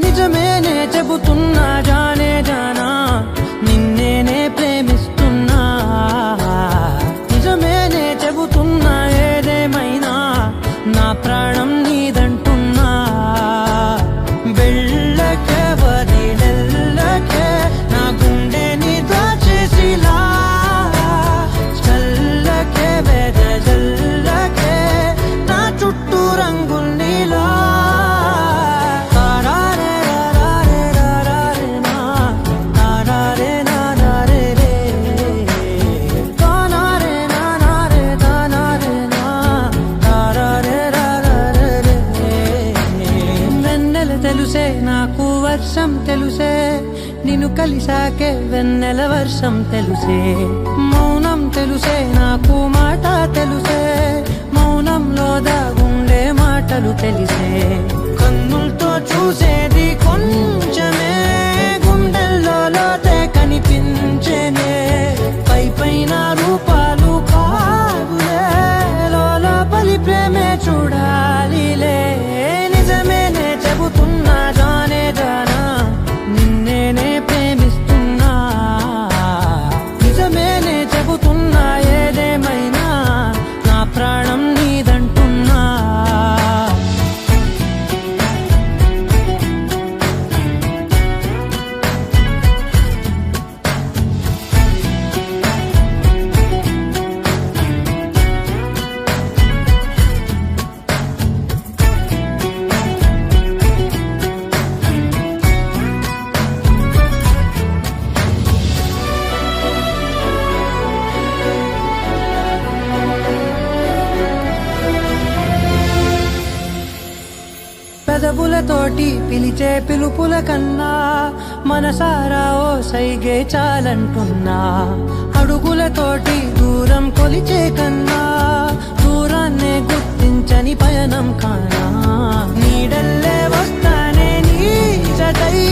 నిజమేనే చెబుతున్నా జానే జానా నిన్నేనే ప్రేమిస్తున్నా నిజమేనే చెబుతున్నా ఏదేమైనా నా ప్రాణం నీదంటున్నా వెళ్ళకే వదిలెళ్ళకే నా గుండె నీ దాచేసిలా చల్లకే వెదజల్లకే నా చుట్టూ రంగుల్నిలా తెలుసే నాకు వర్షం తెలుసే నిన్ను కలిసాకే వెన్నెల వర్షం తెలుసే మౌనం తెలుసే నాకు మాట తెలుసే మౌనంలో దాగుండే మాటలు తెలిసే కన్నులతో చూసేది కొంచెమే గుండెల్లో లోతే కనిపించేనే పై పైన రూపాలు కాదులే లోపలి ప్రేమే చూడాలిలే నిజమేనే చెబుతున్నా జానే జానా నిన్నేనే ప్రేమిస్తున్నా నిజమేనే చెబుతున్నా ఏదేమైనా నా ప్రాణం నీదంటున్నా పెదవులతోటి పిలిచే పిలుపుల కన్నా మనసారా ఓ సైగే చాలంటున్నా అడుగులతోటి దూరం కొలిచే కన్నా దూరాన్నే గుర్తించని పయనం కానా నీడల్లే వస్తానే నీ జతై